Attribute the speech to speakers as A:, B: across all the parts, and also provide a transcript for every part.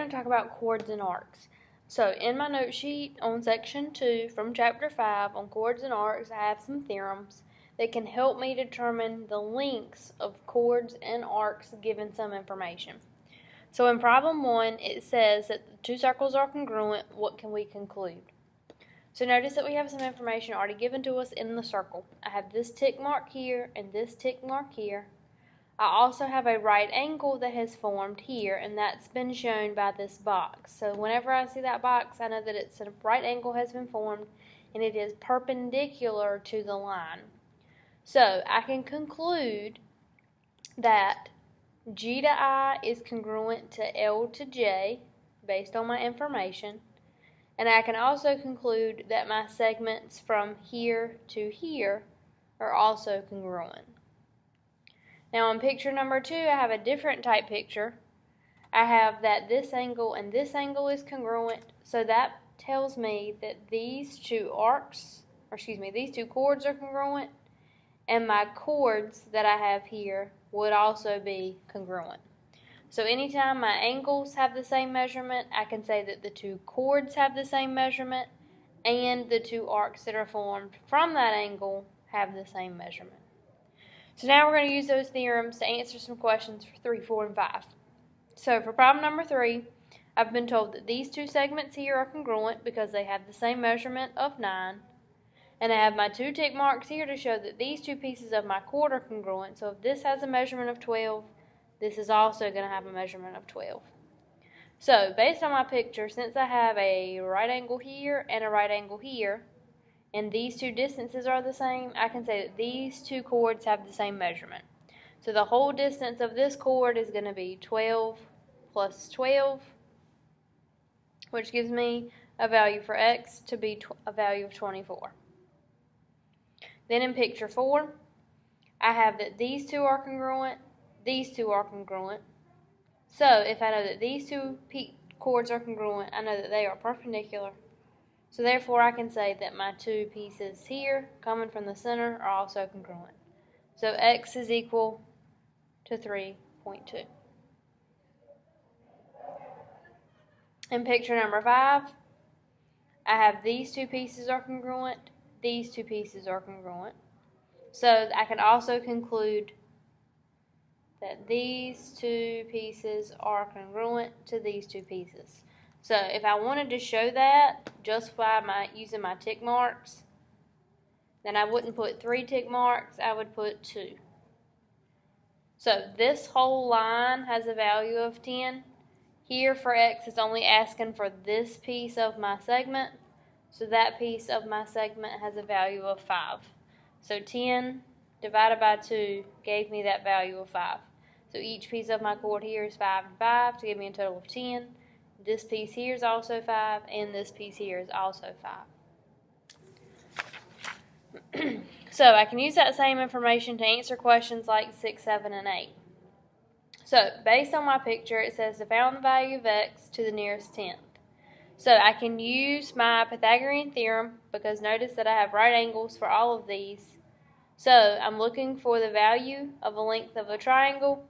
A: going to talk about chords and arcs. So in my note sheet on section 2 from chapter 5 on chords and arcs, I have some theorems that can help me determine the lengths of chords and arcs given some information. So in problem 1, it says that the two circles are congruent. What can we conclude? So notice that we have some information already given to us in the circle. I have this tick mark here and this tick mark here. I also have a right angle that has formed here, and that's been shown by this box. So whenever I see that box, I know that it's a right angle has been formed, and it is perpendicular to the line. So I can conclude that G to I is congruent to L to J, based on my information. And I can also conclude that my segments from here to here are also congruent. Now in picture number 2, I have a different type picture. I have that this angle and this angle is congruent, so that tells me that these two these two chords are congruent, and my chords that I have here would also be congruent. So anytime my angles have the same measurement, I can say that the two chords have the same measurement, and the two arcs that are formed from that angle have the same measurement. So now we're going to use those theorems to answer some questions for 3, 4, and 5. So for problem number 3, I've been told that these two segments here are congruent because they have the same measurement of 9. And I have my two tick marks here to show that these two pieces of my chord are congruent. So if this has a measurement of 12, this is also going to have a measurement of 12. So based on my picture, since I have a right angle here and a right angle here, and these two distances are the same, I can say that these two chords have the same measurement. So the whole distance of this chord is going to be 12 plus 12, which gives me a value for x to be a value of 24. Then in picture 4, I have that these two are congruent, these two are congruent. So if I know that these two chords are congruent, I know that they are perpendicular. So therefore I can say that my two pieces here coming from the center are also congruent. So x is equal to 3.2. In picture number 5, I have these two pieces are congruent, these two pieces are congruent. So I can also conclude that these two pieces are congruent to these two pieces. So if I wanted to show that just by using my tick marks, then I wouldn't put 3 tick marks, I would put 2. So this whole line has a value of 10. Here for x is only asking for this piece of my segment, so that piece of my segment has a value of 5. So 10 divided by 2 gave me that value of 5. So each piece of my chord here is 5 and 5 to give me a total of 10. This piece here is also 5, and this piece here is also 5. So I can use that same information to answer questions like 6, 7, and 8. So based on my picture, it says to find the value of x to the nearest tenth. So I can use my Pythagorean theorem because notice that I have right angles for all of these. So I'm looking for the value of the length of a triangle,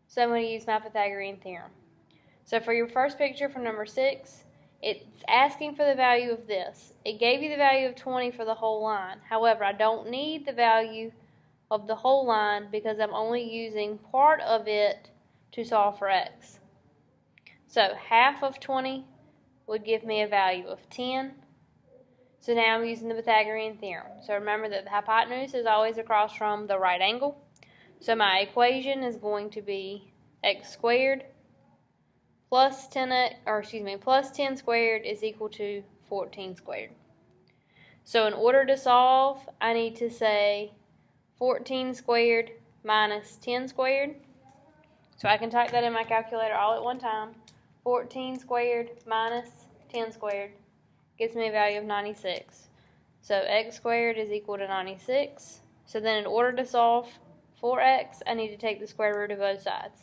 A: so I'm going to use my Pythagorean theorem. So for your first picture from number 6, it's asking for the value of this. It gave you the value of 20 for the whole line. However, I don't need the value of the whole line because I'm only using part of it to solve for x. So half of 20 would give me a value of 10. So now I'm using the Pythagorean theorem. So remember that the hypotenuse is always across from the right angle. So my equation is going to be x squared plus 10 squared is equal to 14 squared. So in order to solve, I need to say 14 squared minus 10 squared. So I can type that in my calculator all at one time. 14 squared minus 10 squared gives me a value of 96. So x squared is equal to 96. So then in order to solve for x, I need to take the square root of both sides.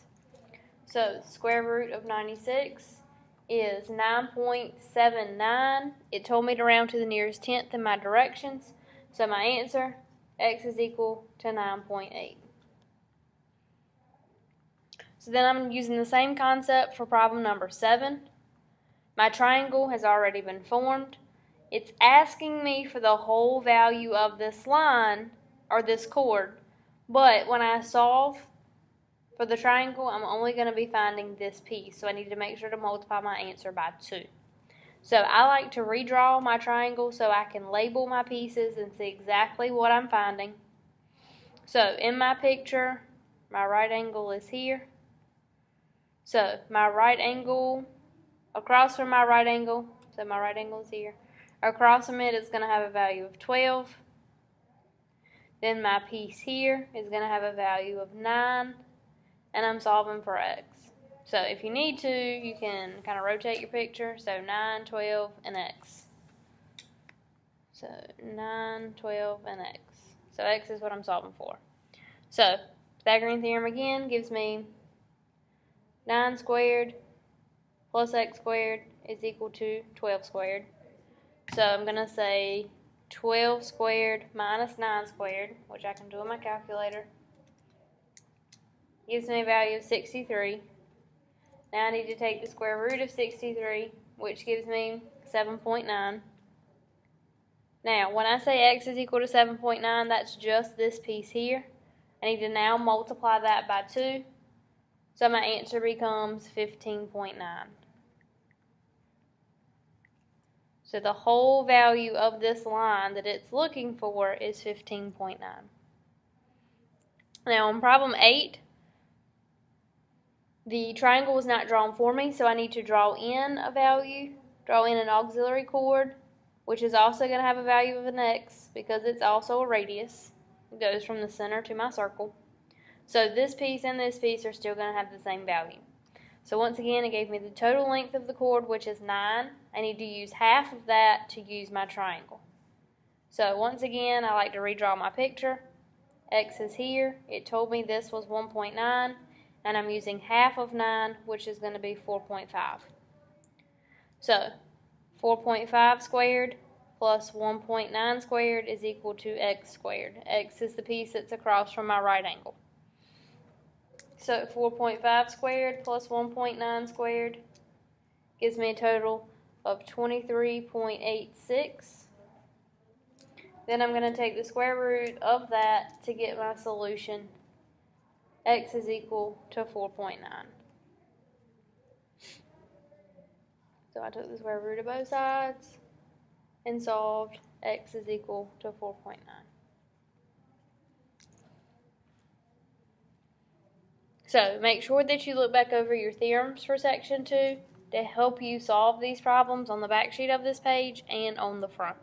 A: So the square root of 96 is 9.79. It told me to round to the nearest tenth in my directions. So my answer, x is equal to 9.8. So then I'm using the same concept for problem number 7. My triangle has already been formed. It's asking me for the whole value of this line, or this chord, but when I solve for the triangle, I'm only going to be finding this piece, so I need to make sure to multiply my answer by 2. So I like to redraw my triangle so I can label my pieces and see exactly what I'm finding. So in my picture, my right angle is here. So my right angle, across from my right angle, so my right angle is here. Across from it is going to have a value of 12. Then my piece here is going to have a value of 9. And I'm solving for x. So if you need to, you can kind of rotate your picture. So 9, 12, and x. So 9, 12, and x. So x is what I'm solving for. So Pythagorean theorem again gives me 9 squared plus x squared is equal to 12 squared. So I'm going to say 12 squared minus 9 squared, which I can do in my calculator. Gives me a value of 63. Now I need to take the square root of 63, which gives me 7.9. Now, when I say x is equal to 7.9, that's just this piece here. I need to now multiply that by 2. So my answer becomes 15.9. So the whole value of this line that it's looking for is 15.9. Now on problem 8, the triangle was not drawn for me, so I need to draw in a value, draw in an auxiliary chord, which is also going to have a value of an x because it's also a radius. It goes from the center to my circle. So this piece and this piece are still going to have the same value. So once again, it gave me the total length of the chord, which is 9. I need to use half of that to use my triangle. So once again, I like to redraw my picture. X is here. It told me this was 1.9, and I'm using half of 9, which is going to be 4.5. So 4.5 squared plus 1.9 squared is equal to x squared. X is the piece that's across from my right angle. So 4.5 squared plus 1.9 squared gives me a total of 23.86. Then I'm going to take the square root of that to get my solution. X is equal to 4.9. So I took the square root of both sides and solved. X is equal to 4.9. So make sure that you look back over your theorems for section 2 to help you solve these problems on the back sheet of this page and on the front.